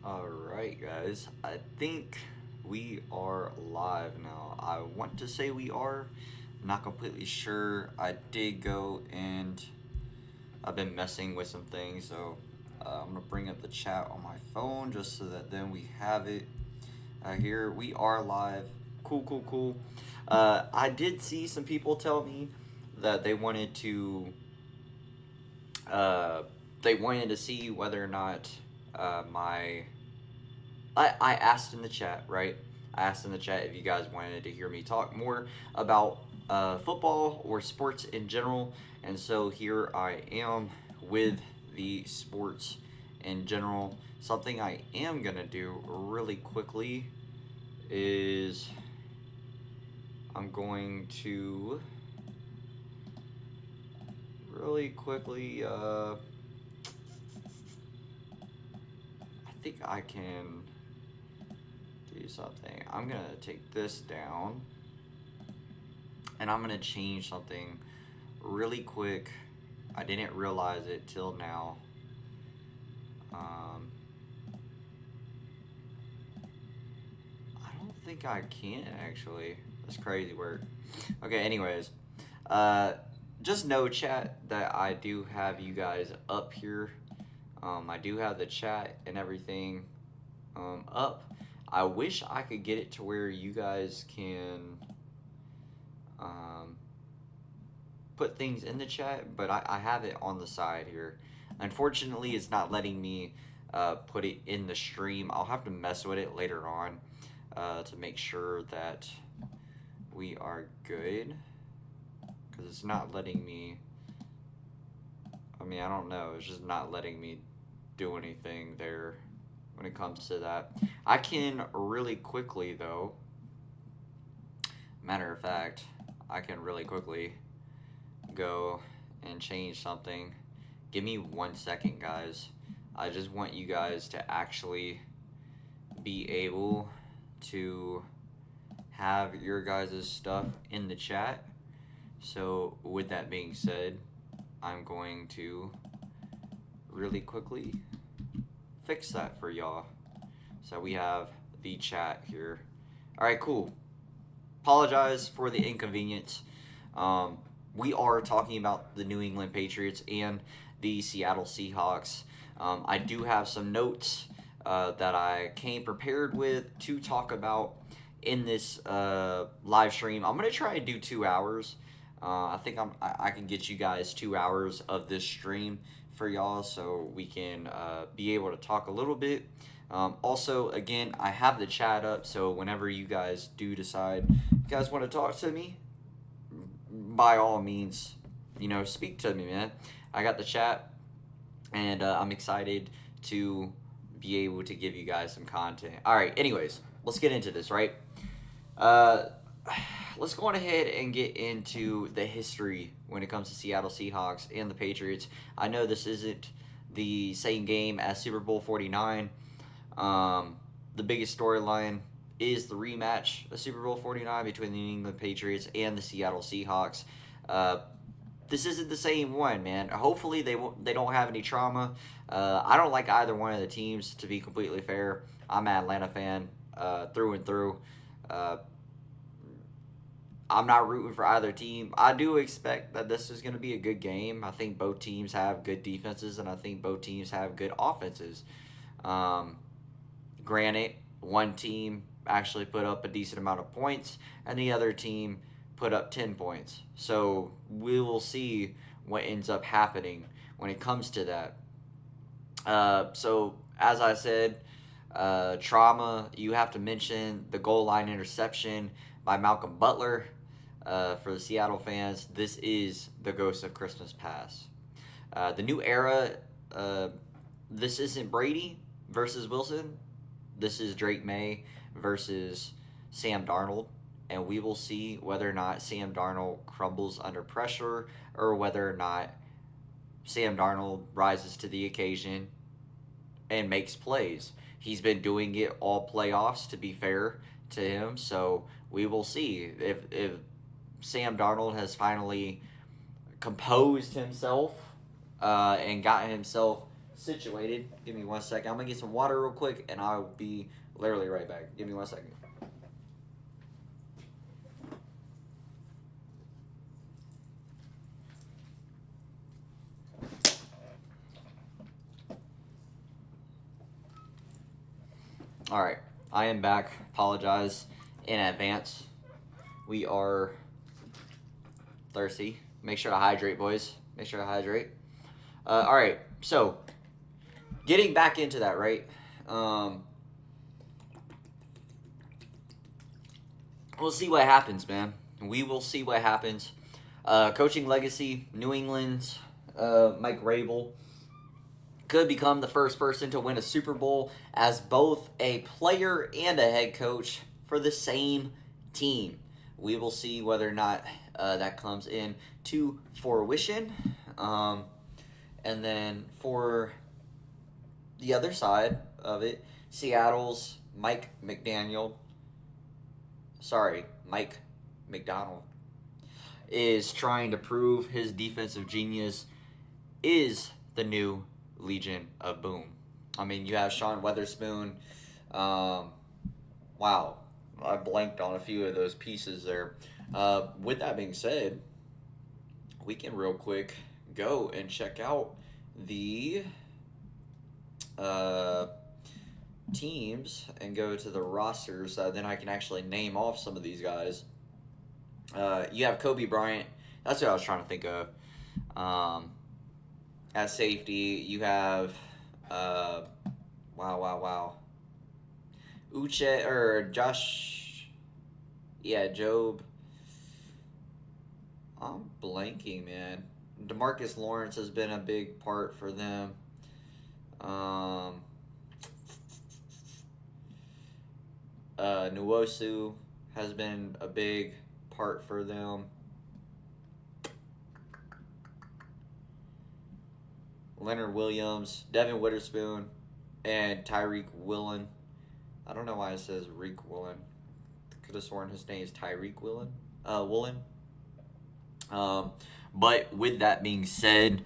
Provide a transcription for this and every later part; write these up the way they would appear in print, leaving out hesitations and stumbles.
Alright, guys, I think we are live now. I want to say we are, not completely sure. I did go and I've been messing with some things, so I'm gonna bring up the chat on my phone just so that then we have it here. We are live. Cool, cool, cool. I did see some people tell me that uh, they wanted to see whether or not my I asked in the chat, right? I asked in the chat if you guys wanted to hear me talk more about football or sports in general. And so here I am with the sports in general. Something I am going to do really quickly is I'm going to really quickly, I think I can do something. I'm gonna take this down and I'm gonna change something really quick. I didn't realize it till now. I don't think I can actually. That's crazy work. Okay, anyways, just know, chat, that I do have you guys up here. I do have the chat and everything up. I wish I could get it to where you guys can put things in the chat, but I have it on the side here. Unfortunately, it's not letting me put it in the stream. I'll have to mess with it later on to make sure that we are good, because it's not letting me. I mean, I don't know. It's just not letting me do anything there when it comes to that. I can really quickly, though. Matter of fact, I can really quickly go and change something. Give me 1 second, guys. I just want you guys to actually be able to have your guys' stuff in the chat. So with that being said, I'm going to really quickly fix that for y'all. So we have the chat here. Alright, cool. Apologize for the inconvenience. We are talking about the New England Patriots and the Seattle Seahawks. I do have some notes that I came prepared with to talk about in this live stream. I'm going to try and do 2 hours. I think I can get you guys 2 hours of this stream for y'all, so we can be able to talk a little bit. Also, again, I have the chat up, so whenever you guys do decide you guys want to talk to me, by all means, speak to me, man. I got the chat, and I'm excited to be able to give you guys some content. All right, anyways, let's get into this, right? Let's go on ahead and get into the history when it comes to Seattle Seahawks and the Patriots. I know this isn't the same game as Super Bowl 49. The biggest storyline is the rematch of Super Bowl 49 between the New England Patriots and the Seattle Seahawks. This isn't the same one, man. Hopefully they don't have any trauma. I don't like either one of the teams, to be completely fair. I'm an Atlanta fan through and through. I'm not rooting for either team. I do expect that this is going to be a good game. I think both teams have good defenses, and I think both teams have good offenses. Granted, one team actually put up a decent amount of points, and the other team put up 10 points. So we will see what ends up happening when it comes to that. So as I said, trauma, you have to mention the goal line interception by Malcolm Butler. For the Seattle fans, this is the ghost of Christmas past. The new era, this isn't Brady versus Wilson. This is Drake May versus Sam Darnold. And we will see whether or not Sam Darnold crumbles under pressure, or whether or not Sam Darnold rises to the occasion and makes plays. He's been doing it all playoffs, to be fair to him. So we will see if Sam Darnold has finally composed himself and gotten himself situated. Give me 1 second. I'm going to get some water real quick, and I'll be literally right back. Give me 1 second. All right, I am back. Apologize in advance. We are thirsty. Make sure to hydrate, boys. Make sure to hydrate. All right, so getting back into that, right? We'll see what happens, man. We will see what happens. Coaching legacy, New England's Mike Rabel could become the first person to win a Super Bowl as both a player and a head coach for the same team. We will see whether or not that comes in to fruition. And then for the other side of it, Seattle's Mike McDonald is trying to prove his defensive genius is the new Legion of Boom. I mean, you have Sean Weatherspoon. Wow, I blanked on a few of those pieces there. With that being said, we can real quick go and check out the teams and go to the rosters. Then I can actually name off some of these guys. You have Kobe Bryant. That's what I was trying to think of. At safety, you have Uche or Josh. Yeah, Job. I'm blanking, man. DeMarcus Lawrence has been a big part for them. Nwosu has been a big part for them. Leonard Williams, Devin Witherspoon, and Tyreek Woolen. I don't know why it says Reek Woolen. Could have sworn his name is Tyreek Woolen. But with that being said,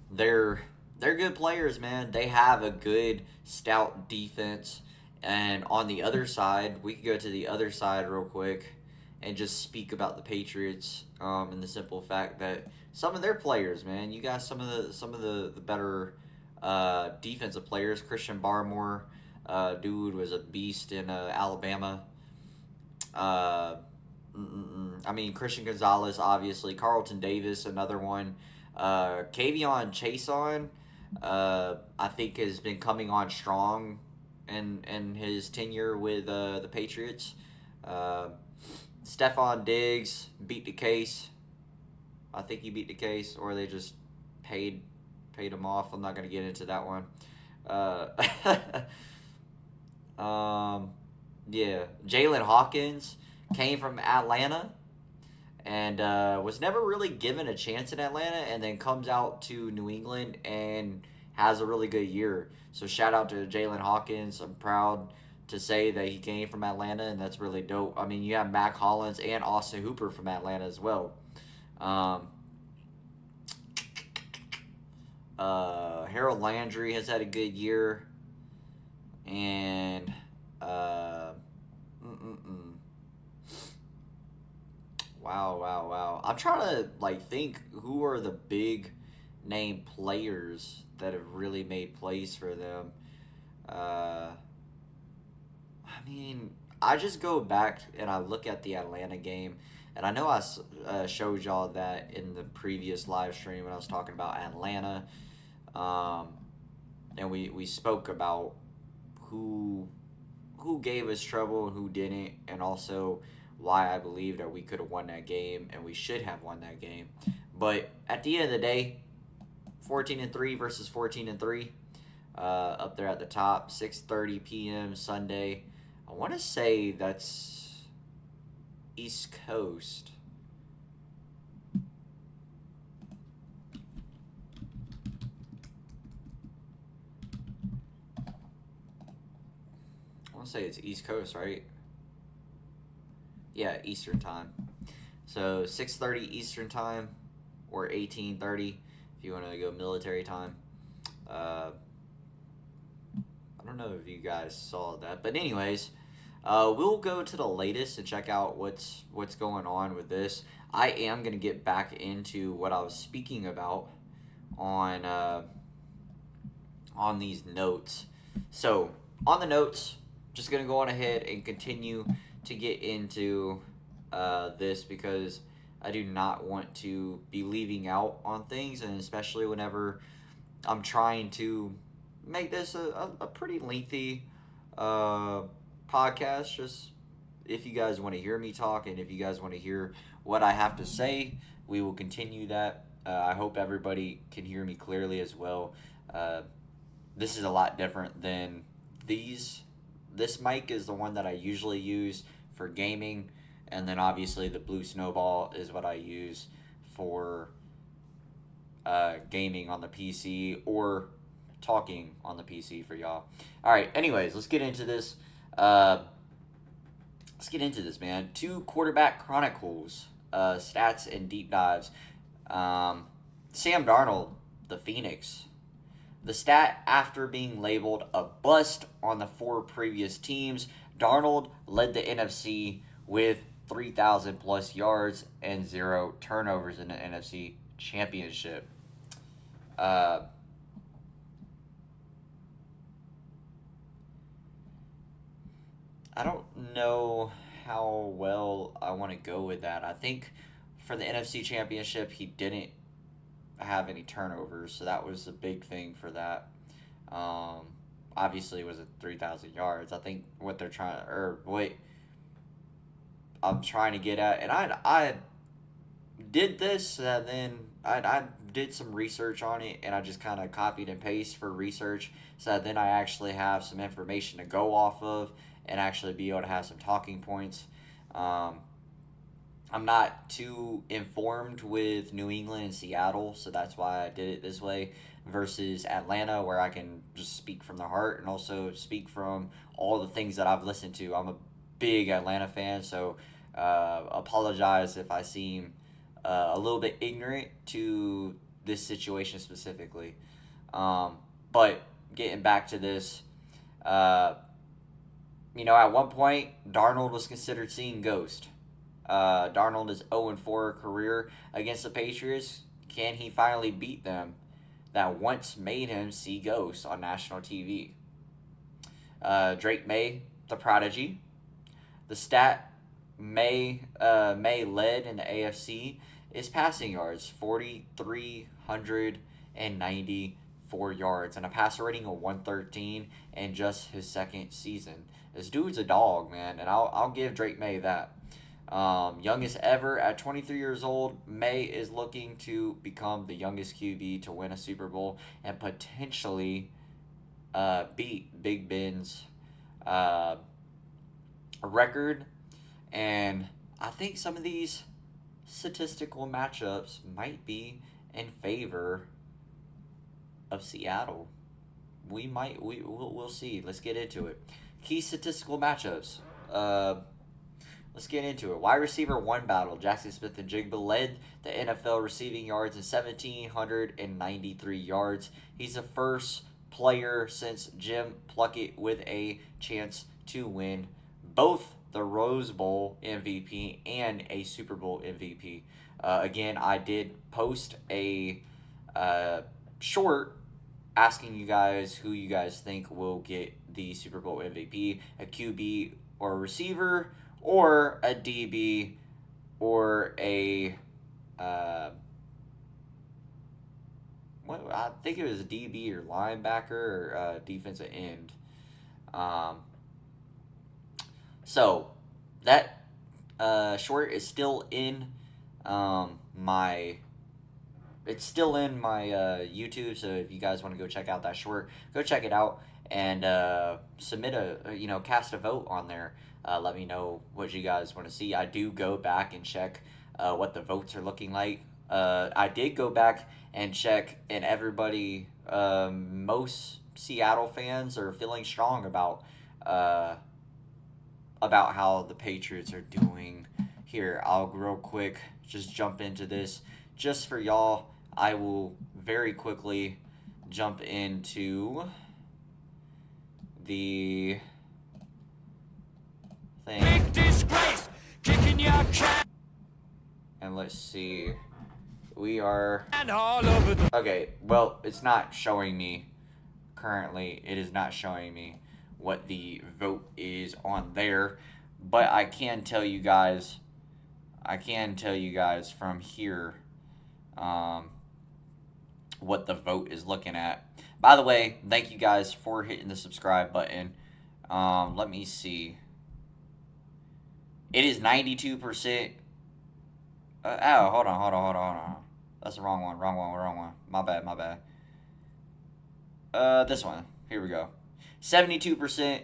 they're good players, man. They have a good, stout defense. And on the other side, we could go to the other side real quick and just speak about the Patriots and the simple fact that some of their players, man, you got some of the better defensive players. Christian Barmore, dude, was a beast in Alabama. I mean, Christian Gonzalez, obviously. Carlton Davis, another one. Kavion Chason, I think, has been coming on strong in his tenure with the Patriots. Stephon Diggs beat the case. I think he beat the case, or they just paid him off. I'm not going to get into that one. Yeah, Jalen Hawkins came from Atlanta and was never really given a chance in Atlanta, and then comes out to New England and has a really good year. So shout out to Jalen Hawkins. I'm proud to say that he came from Atlanta, and that's really dope. I mean, you have Mac Hollins and Austin Hooper from Atlanta as well. Harold Landry has had a good year, and wow. I'm trying to think who are the big name players that have really made plays for them. I mean, I just go back and I look at the Atlanta game, and I know I showed y'all that in the previous live stream when I was talking about Atlanta, and we spoke about who gave us trouble and who didn't, and also why I believe that we could have won that game and we should have won that game. But at the end of the day, 14-3 versus 14-3, up there at the top, 6:30 p.m. Sunday. I want to say that's East Coast. I want to say it's East Coast, right? Yeah, Eastern time. So 6:30 Eastern time, or 18:30 if you want to go military time. I don't know if you guys saw that, but anyways, we'll go to the latest and check out what's going on with this. I am gonna get back into what I was speaking about on these notes. So on the notes, just gonna go on ahead and continue to get into this because I do not want to be leaving out on things, and especially whenever I'm trying to make this a pretty lengthy podcast. Just if you guys want to hear me talk and if you guys want to hear what I have to say, we will continue that. I hope everybody can hear me clearly as well. This is a lot different than these. This mic is the one that I usually use for gaming, and then obviously the Blue Snowball is what I use for gaming on the PC or talking on the PC for y'all. All right, anyways, let's get into this. Man. 2 quarterback chronicles, stats and deep dives. Sam Darnold, the Phoenix. The stat after being labeled a bust on the 4 previous teams, Darnold led the NFC with 3,000 plus yards and 0 turnovers in the NFC Championship. I don't know how well I want to go with that. I think for the NFC Championship, he didn't have any turnovers, so that was a big thing for that. Obviously, it was at 3,000 yards. I think what they're trying, or wait, I'm trying to get at, and I did this, and then I did some research on it, and I just kind of copied and pasted for research, so that then I actually have some information to go off of, and actually be able to have some talking points. I'm not too informed with New England and Seattle, so that's why I did it this way versus Atlanta, where I can just speak from the heart and also speak from all the things that I've listened to. I'm a big Atlanta fan, so apologize if I seem a little bit ignorant to this situation specifically. But getting back to this, at one point, Darnold was considered seeing ghost. Darnold is 0-4 career against the Patriots. Can he finally beat them that once made him see ghosts on national TV? Drake May, the prodigy. The stat May led in the AFC is passing yards, 4,394 yards, and a passer rating of 113 in just his second season. This dude's a dog, man, and I'll give Drake May that. Youngest ever at 23 years old, May is looking to become the youngest QB to win a Super Bowl and potentially beat Big Ben's record. And I think some of these statistical matchups might be in favor of Seattle. We'll see. Let's get into it. Key statistical matchups. Let's get into it. Wide receiver 1 battle. Jackson Smith-Njigba led the NFL receiving yards in 1,793 yards. He's the first player since Jim Plunkett with a chance to win both the Rose Bowl MVP and a Super Bowl MVP. Again, I did post a short asking you guys who you guys think will get the Super Bowl MVP, a QB or a receiver, or a DB, or a I think it was a DB or linebacker or defensive end. So that short is still in my YouTube. So if you guys want to go check out that short, go check it out and submit cast a vote on there. Let me know what you guys want to see. I do go back and check what the votes are looking like. I did go back and check, and everybody, most Seattle fans are feeling strong about how the Patriots are doing. Here, I'll real quick just jump into this just for y'all. I will very quickly jump into the thing. Big disgrace, kicking your cat. And let's see. We are okay. Well, it's not showing me currently. It is not showing me what the vote is on there, but I can tell you guys. From here, what the vote is looking at. By the way, thank you guys for hitting the subscribe button. Let me see. It is 92%. Hold on. That's the wrong one. My bad. This one. Here we go. 72%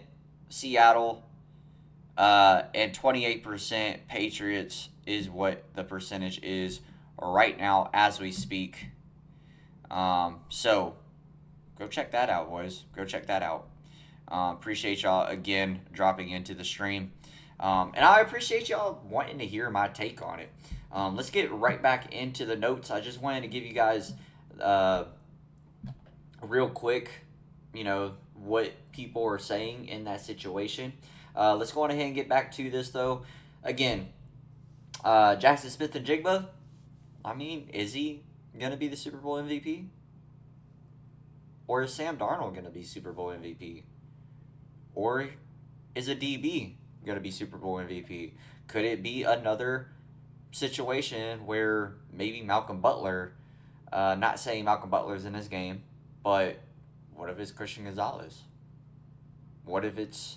Seattle, and 28% Patriots is what the percentage is right now as we speak. So go check that out, boys. Go check that out. Appreciate y'all again dropping into the stream. And I appreciate y'all wanting to hear my take on it. Let's get right back into the notes. I just wanted to give you guys real quick, what people are saying in that situation. Let's go on ahead and get back to this, though. Again, Jackson Smith-Njigba, is he going to be the Super Bowl MVP? Or is Sam Darnold going to be Super Bowl MVP? Or is a DB going to be Super Bowl MVP? Could it be another situation where maybe Malcolm Butler, not saying Malcolm Butler's in this game, but what if it's Christian Gonzalez? What if it's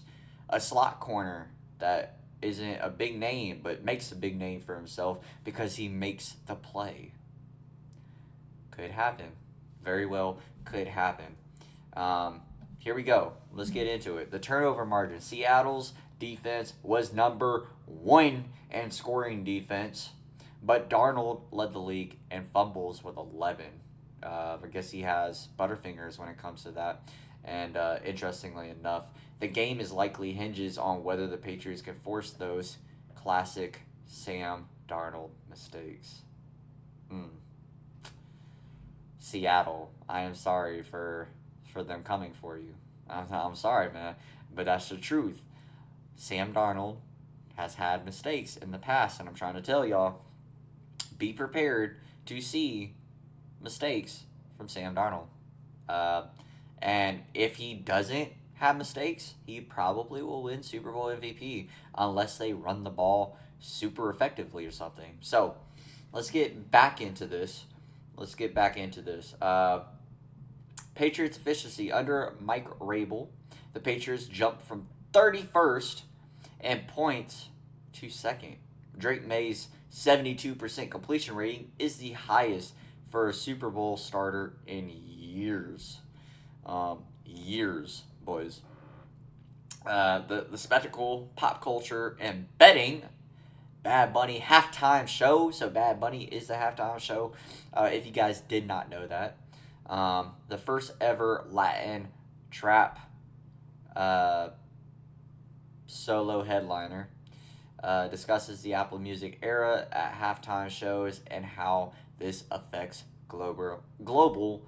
a slot corner that isn't a big name but makes a big name for himself because he makes the play? Could happen. Very well could happen. Here we go. Let's get into it. The turnover margin. Seattle's defense was number 1 in scoring defense, but Darnold led the league in fumbles with 11. I guess he has butterfingers when it comes to that. And interestingly enough, the game is likely hinges on whether the Patriots can force those classic Sam Darnold mistakes. Seattle, I am sorry for them coming for you. I'm sorry, man, but that's the truth. Sam Darnold has had mistakes in the past, and I'm trying to tell y'all, be prepared to see mistakes from Sam Darnold. And if he doesn't have mistakes, he probably will win Super Bowl MVP unless they run the ball super effectively or something. So let's get back into this. Patriots efficiency under Mike Rabel. The Patriots jumped from 31st in points to 2nd. Drake May's 72% completion rating is the highest for a Super Bowl starter in years. Years, boys. The spectacle, pop culture, and betting. Bad Bunny halftime show. So Bad Bunny is the halftime show. If you guys did not know that. The first ever Latin trap solo headliner. Discusses the Apple Music era at halftime shows and how this affects global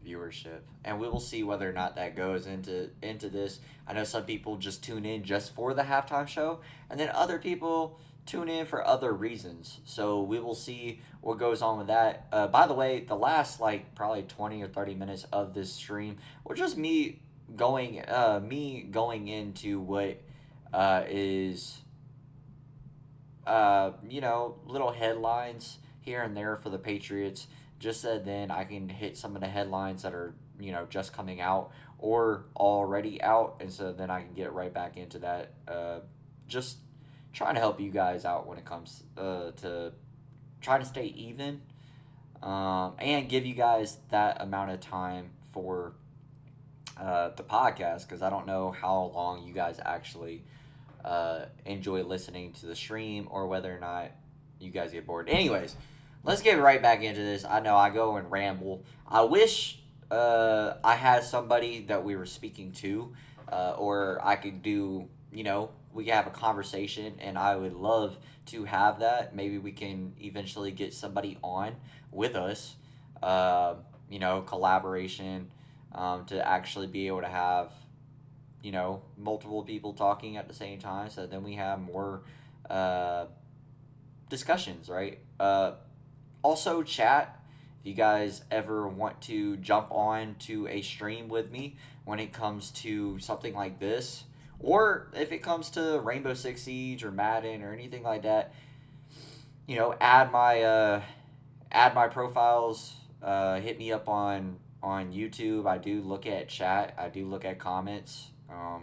viewership. And we will see whether or not that goes into this. I know some people just tune in just for the halftime show, and then other people tune in for other reasons. So we will see what goes on with that. By the way, the last probably 20 or 30 minutes of this stream were just me going into what is little headlines here and there for the Patriots, just so then I can hit some of the headlines that are just coming out or already out, and so then I can get right back into that. Just trying to help you guys out when it comes to trying to stay even, and give you guys that amount of time for the podcast, because I don't know how long you guys actually enjoy listening to the stream, or whether or not you guys get bored. Anyways, let's get right back into this. I know I go and ramble. I wish I had somebody that we were speaking to, or I could do, we could have a conversation, and I would love to have that. Maybe we can eventually get somebody on with us, collaboration, to actually be able to have, multiple people talking at the same time. So then we have more uh, discussions, right? Also, chat. If you guys ever want to jump on to a stream with me when it comes to something like this, or if it comes to Rainbow Six Siege or Madden or anything like that, add my profiles. Hit me up on YouTube. I do look at chat. I do look at comments.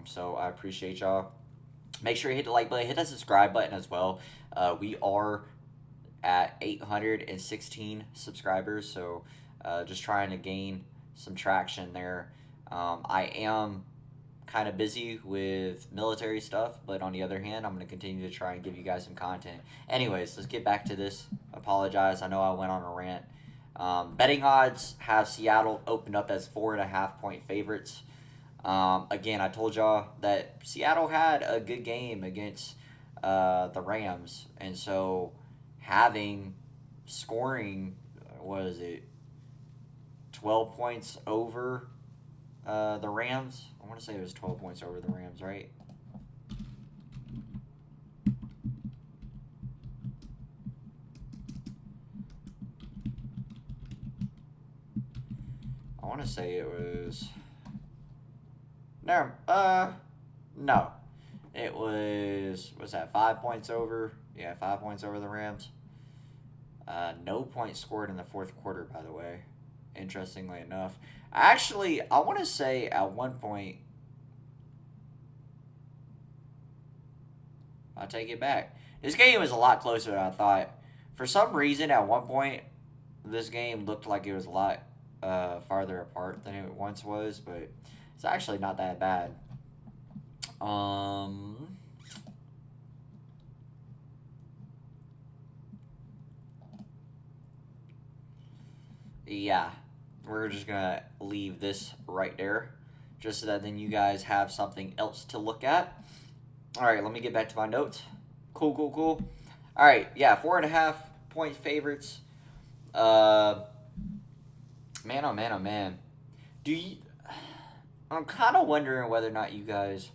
So I appreciate y'all. Make sure you hit the like button, hit that subscribe button as well. We are at 816 subscribers, so just trying to gain some traction there. I am kind of busy with military stuff, but on the other hand, I'm going to continue to try and give you guys some content. Anyways, let's get back to this. Apologize, I know I went on a rant. Betting odds have Seattle opened up as 4.5-point favorites. Again, I told y'all that Seattle had a good game against the Rams, and so having scoring, what is it, 12 points over the Rams? I want to say it was 12 points over the Rams, right? I want to say it was... No. It was that 5 points over? Yeah, 5 points over the Rams. No points scored in the fourth quarter, by the way. Interestingly enough. Actually, I want to say at one point... I'll take it back. This game was a lot closer than I thought. For some reason, at one point, this game looked like it was a lot farther apart than it once was, but it's actually not that bad. Yeah, we're just gonna leave this right there, just so that then you guys have something else to look at. All right, let me get back to my notes. Cool. All right, yeah, 4.5-point favorites. Man, oh man. I'm kind of wondering whether or not you guys...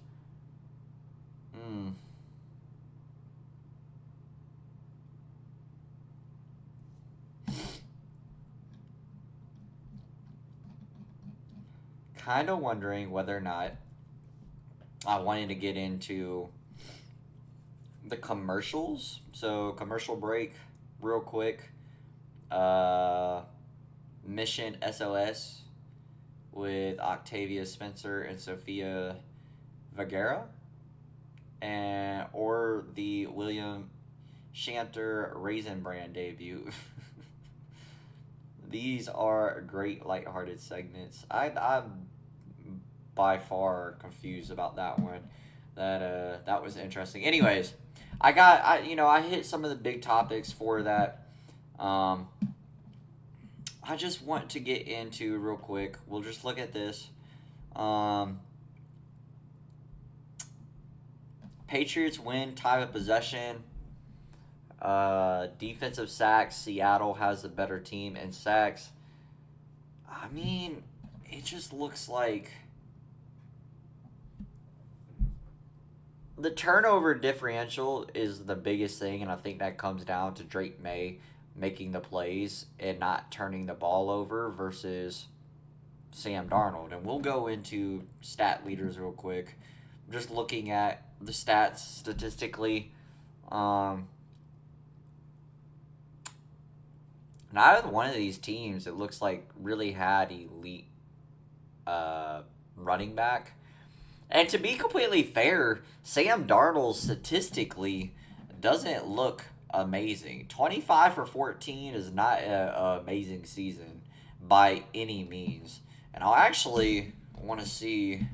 Kind of wondering whether or not I wanted to get into the commercials. So, commercial break, real quick. Mission SOS with Octavia Spencer and Sophia Vergara, or the William Shanter Raisin Brand debut. These are great lighthearted segments. I'm by far confused about that one. That was interesting. Anyways, I hit some of the big topics for that. I just want to get into real quick. We'll just look at this. Patriots win time of possession. Defensive sacks. Seattle has a better team in sacks. I mean, it just looks like the turnover differential is the biggest thing, and I think that comes down to Drake May making the plays and not turning the ball over versus Sam Darnold. And we'll go into stat leaders real quick. I'm just looking at the stats statistically. Neither one of these teams, it looks like, really had elite running back. And to be completely fair, Sam Darnold statistically doesn't look amazing. 25 for 14 is not an amazing season by any means. And I actually want to see...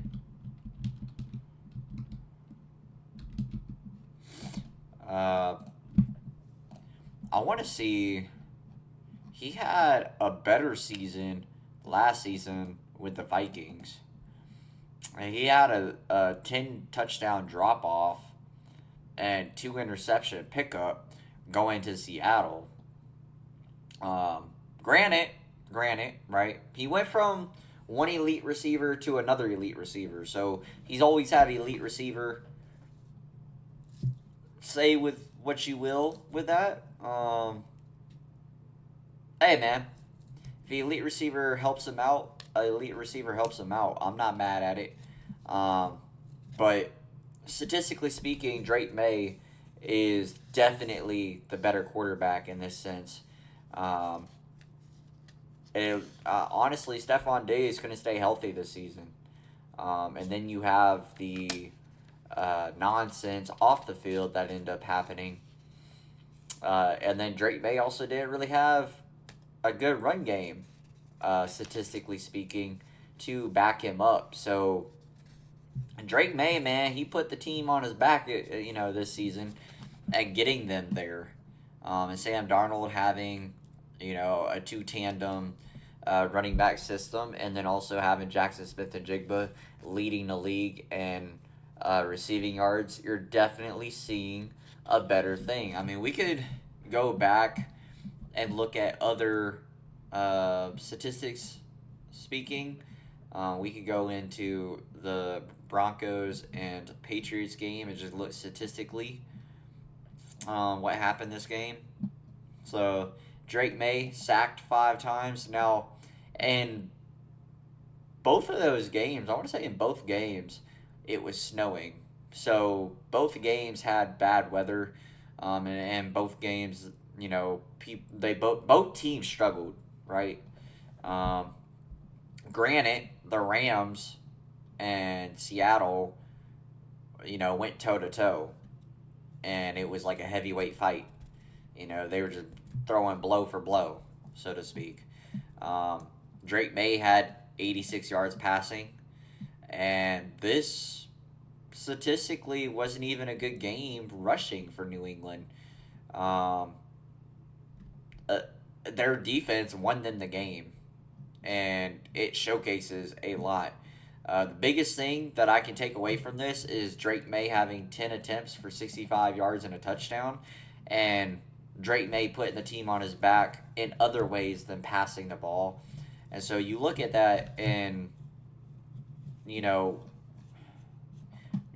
I want to see... He had a better season last season with the Vikings. And he had a 10-touchdown drop-off and 2 interception pickup going to Seattle. Granted, granted, right? He went from one elite receiver to another elite receiver. So he's always had an elite receiver. Say with what you will with that. Hey man, if the elite receiver helps him out, an elite receiver helps him out. I'm not mad at it. Um, but statistically speaking, Drake May is definitely the better quarterback in this sense. Um, honestly, Stephon Diggs is going to stay healthy this season. And then you have the nonsense off the field that ended up happening. And then Drake May also didn't really have a good run game, statistically speaking, to back him up. So Drake May, man, he put the team on his back, this season, and getting them there. And Sam Darnold having, a two tandem running back system, and then also having Jackson Smith and Jigba leading the league and receiving yards, you're definitely seeing a better thing. I mean, we could go back and look at other statistics speaking. We could go into the Broncos and Patriots game and just look statistically what happened this game. So Drake May sacked 5 times. Now, in both of those games, I want to say in both games, it was snowing. So both games had bad weather, and both games, both teams struggled, right? Granted, the Rams and Seattle, went toe to toe, and it was like a heavyweight fight. They were just throwing blow for blow, so to speak. Drake May had 86 yards passing, and this statistically wasn't even a good game rushing for New England. Their defense won them the game, and it showcases a lot. The biggest thing that I can take away from this is Drake May having 10 attempts for 65 yards and a touchdown, and Drake May putting the team on his back in other ways than passing the ball. And so you look at that and, let's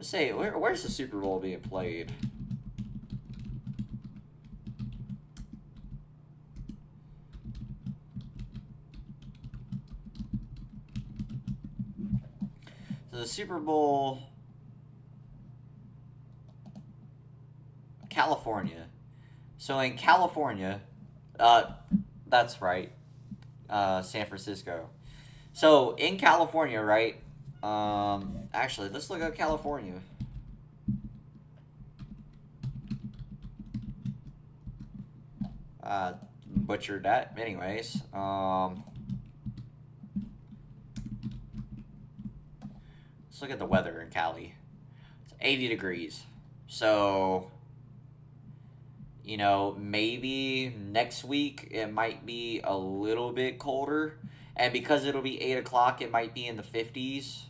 say, where's the Super Bowl being played? So the Super Bowl, California. So in California, that's right, San Francisco. So in California, right? Actually, let's look at California. Butchered that. Anyways, let's look at the weather in Cali. It's 80 degrees. So, maybe next week it might be a little bit colder. And because it'll be 8 o'clock, it might be in the 50s.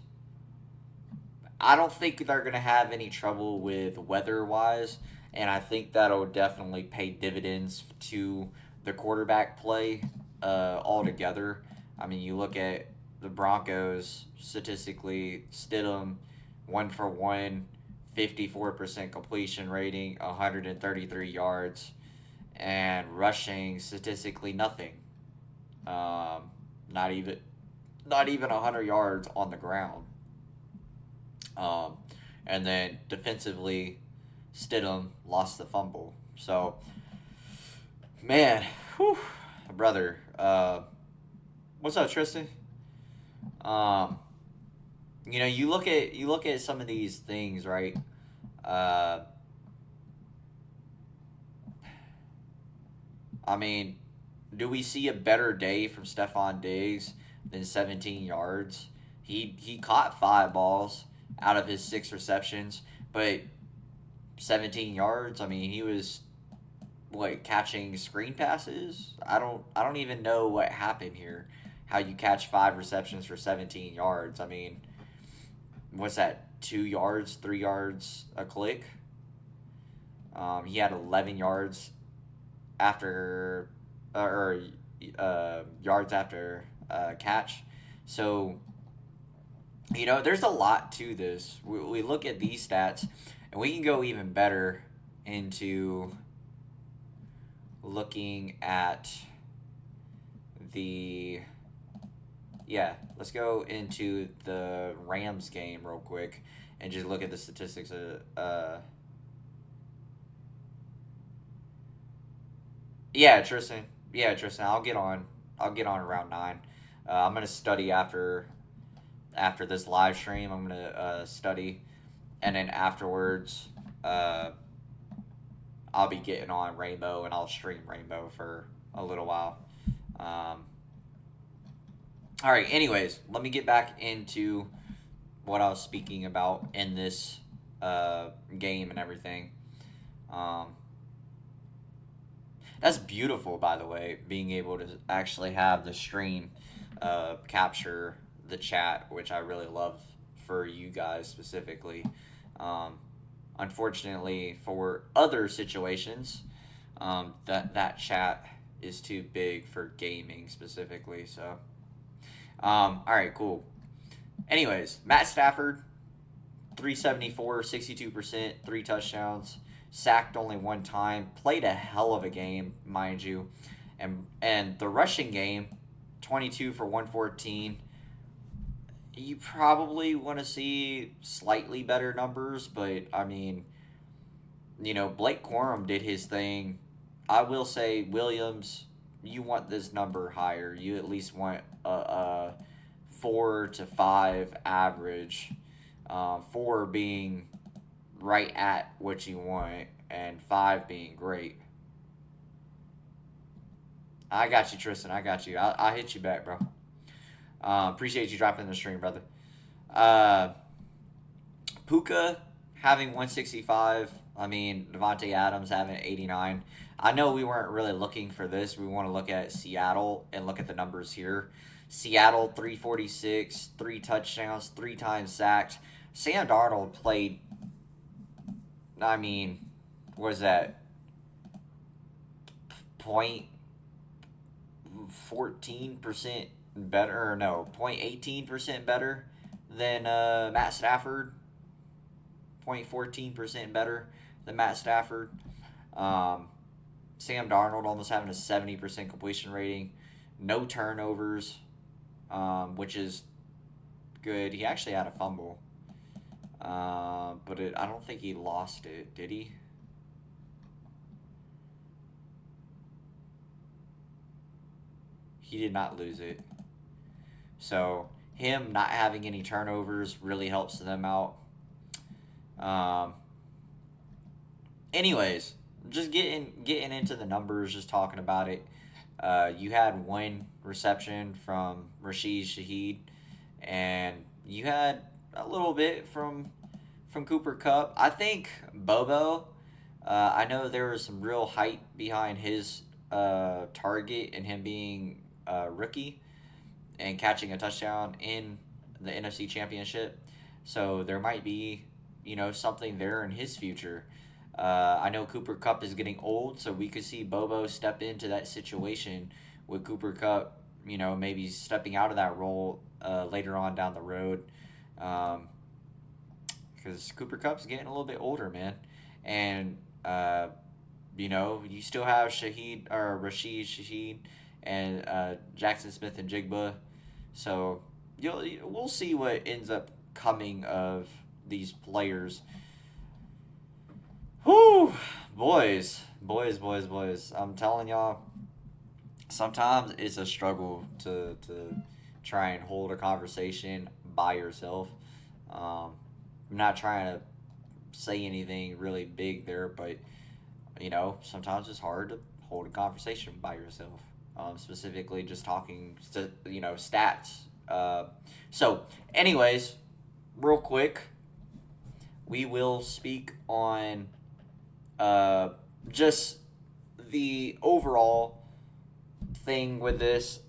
I don't think they're going to have any trouble with weather-wise. And I think that'll definitely pay dividends to the quarterback play altogether. I mean, you look at the Broncos statistically, Stidham, 1 for 1, 54% completion rating, 133 yards, and rushing statistically nothing. Not even 100 yards on the ground. And then defensively, Stidham lost the fumble. So, man, whew, brother. What's up, Tristan? You look at some of these things, right? I mean, do we see a better day from Stephon Diggs than 17 yards? He caught 5 balls out of his 6 receptions, but 17 yards. I mean, he was catching screen passes. I don't even know what happened here. How you catch 5 receptions for 17 yards? I mean, what's that? 2 yards, 3 yards a click. He had 11 yards after, yards after catch. So, there's a lot to this. We look at these stats, and we can go even better into looking at the. Yeah, let's go into the Rams game real quick and just look at the statistics of. Yeah, Tristan. Yeah, Tristan. I'll get on. I'll get on around 9. I'm gonna study after this live stream. I'm gonna study, and then afterwards, I'll be getting on Rainbow, and I'll stream Rainbow for a little while. All right. Anyways, let me get back into what I was speaking about in this game and everything. That's beautiful, by the way, being able to actually have the stream capture the chat, which I really love for you guys specifically. Unfortunately, for other situations, that chat is too big for gaming specifically. So, all right, cool. Anyways, Matt Stafford, 374, 62%, 3 touchdowns, sacked only 1 time, played a hell of a game, mind you. And the rushing game, 22 for 114. You probably want to see slightly better numbers, but I mean, Blake Corum did his thing. I will say, Williams, you want this number higher. You at least want a 4 to 5 average. 4 being right at what you want, and 5 being great. I got you, Tristan. I got you. I'll hit you back, bro. Appreciate you dropping the stream, brother. Puka having 165. I mean, Devontae Adams having 89. I know we weren't really looking for this. We want to look at Seattle and look at the numbers here. Seattle, 346, 3 touchdowns, 3 times sacked. Sam Darnold played, I mean, what is that? 0.14% better, or no, 0.18% better than Matt Stafford. 0.14% better than Matt Stafford. Sam Darnold almost having a 70% completion rating. No turnovers, which is good. He actually had a fumble. But I don't think he lost it, did he? He did not lose it. So him not having any turnovers really helps them out. Anyways, just getting into the numbers, just talking about it. You had 1 reception from Rashid Shaheed, and you had a little bit from Cooper Kupp. I think Bobo, I know there was some real hype behind his target and him being a rookie and catching a touchdown in the NFC Championship. So there might be, something there in his future. I know Cooper Kupp is getting old, so we could see Bobo step into that situation with Cooper Kupp, maybe stepping out of that role later on down the road. Because Cooper Kupp's getting a little bit older, man. And, you still have Rashid Shaheed and Jackson Smith and Jigba. So we'll see what ends up coming of these players. Whew, boys. I'm telling y'all, sometimes it's a struggle to try and hold a conversation by yourself. I'm not trying to say anything really big there, but sometimes it's hard to hold a conversation by yourself. Specifically, just talking, stats. So, anyways, real quick, we will speak on just the overall thing with this.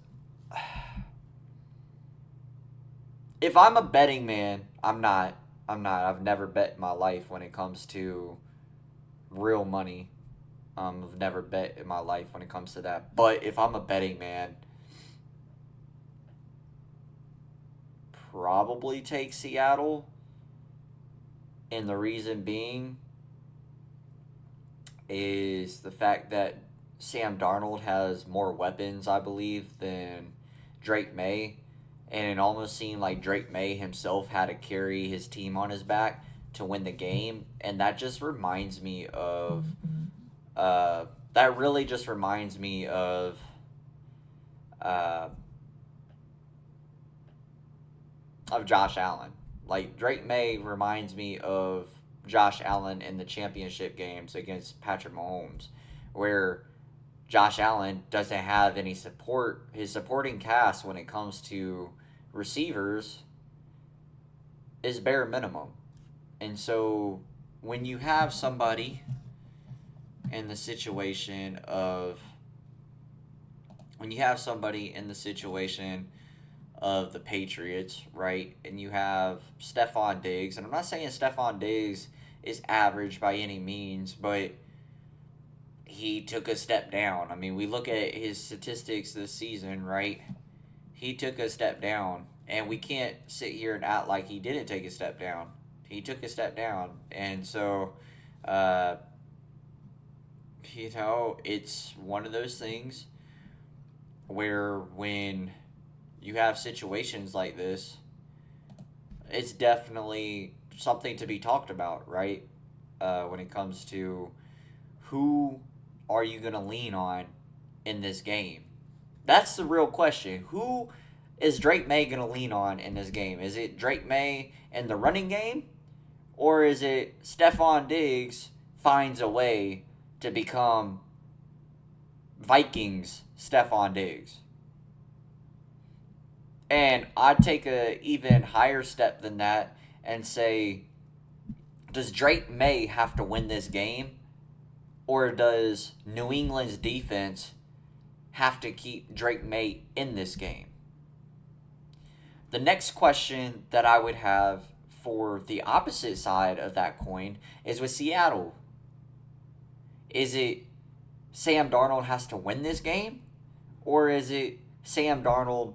If I'm a betting man, I'm not. I've never bet in my life when it comes to real money. I've never bet in my life when it comes to that. But if I'm a betting man, probably take Seattle. And the reason being is the fact that Sam Darnold has more weapons, I believe, than Drake May. And it almost seemed like Drake May himself had to carry his team on his back to win the game. And that just reminds me of that really just reminds me uh, of Josh Allen. Like, Drake May reminds me of Josh Allen in the championship games against Patrick Mahomes, where Josh Allen doesn't have any support. His supporting cast when it comes to receivers is bare minimum. And so when you have somebody in the situation of the Patriots, right? And you have Stephon Diggs, and I'm not saying Stephon Diggs is average by any means, but he took a step down. I mean, we look at his statistics this season, right? He took a step down, and we can't sit here and act like he didn't take a step down. He took a step down, and so, it's one of those things where when you have situations like this, it's definitely something to be talked about, right? When it comes to who are you going to lean on in this game? That's the real question. Who is Drake May going to lean on in this game? Is it Drake May in the running game? Or is it Stephon Diggs finds a way to become Vikings Stephon Diggs? And I'd take a even higher step than that and say, does Drake May have to win this game? Or does New England's defense have to keep Drake May in this game? The next question that I would have for the opposite side of that coin is with Seattle. Is it Sam Darnold has to win this game? Or is it Sam Darnold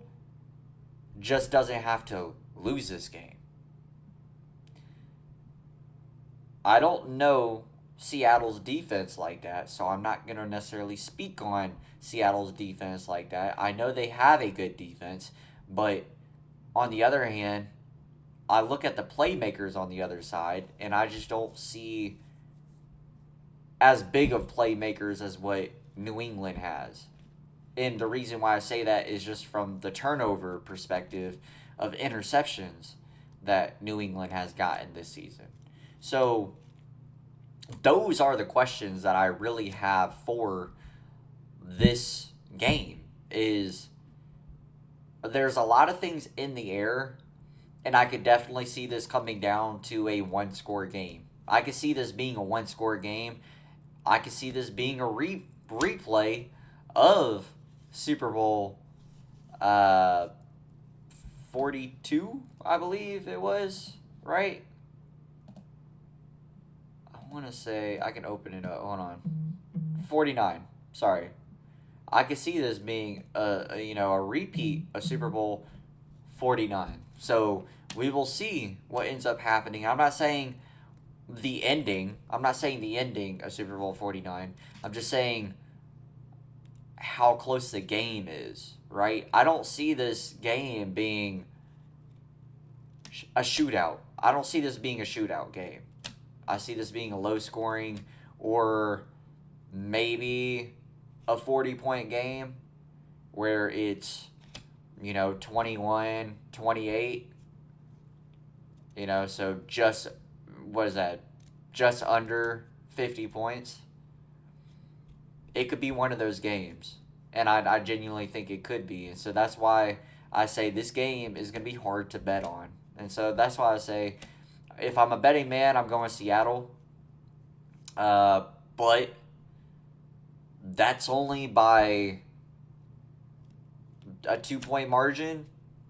just doesn't have to lose this game? I don't know Seattle's defense like that, so I'm not going to necessarily speak on Seattle's defense like that. I know they have a good defense, but on the other hand, I look at the playmakers on the other side, and I just don't see as big of playmakers as what New England has. And the reason why I say that is just from the turnover perspective of interceptions that New England has gotten this season. So those are the questions that I really have for this game. Is there's a lot of things in the air, and I could definitely see this coming down to a one-score game. I could see this being a one-score game. I could see this being a replay of Super Bowl 42, I believe it was, right? I want to say, I can open it up. Hold on. 49. Sorry. I could see this being a repeat of Super Bowl 49. So we will see what ends up happening. I'm not saying the ending. I'm not saying the ending of Super Bowl 49. I'm just saying how close the game is, right? I don't see this game being a shootout. I don't see this being a shootout game. I see this being a low-scoring or maybe a 40-point game where it's, 21, 28. So just, what is that? Just under 50 points. It could be one of those games. And I genuinely think it could be. And so that's why I say this game is going to be hard to bet on. And so that's why I say, if I'm a betting man, I'm going Seattle. But that's only by a 2-point margin,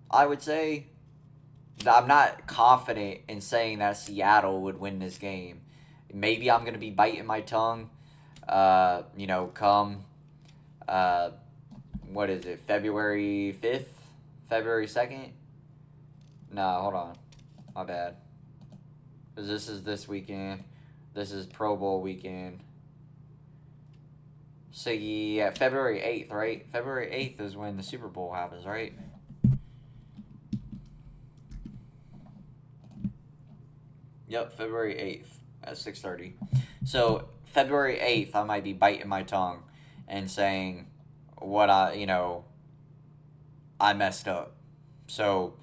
I would say. I'm not confident in saying that Seattle would win this game. Maybe I'm going to be biting my tongue You know, come, uh, what is it, February 5th? February 2nd? No, hold on. My bad. Because this is this weekend. This is Pro Bowl weekend. So, yeah, February 8th, right? February 8th is when the Super Bowl happens, right? Yep, February 8th at 6:30. So, February 8th, I might be biting my tongue and saying what I messed up. So,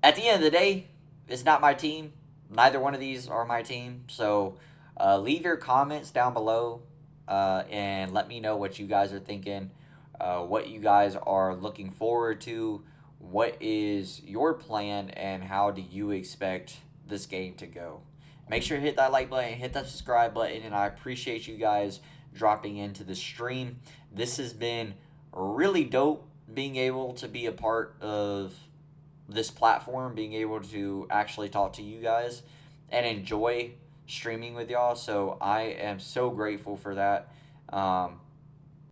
at the end of the day, it's not my team. Neither one of these are my team. So, leave your comments down below and let me know what you guys are thinking, what you guys are looking forward to, what is your plan, and how do you expect this game to go. Make sure to hit that like button, hit that subscribe button, and I appreciate you guys dropping into the stream. This has been really dope being able to be a part of this platform, being able to actually talk to you guys and enjoy streaming with y'all. So I am so grateful for that.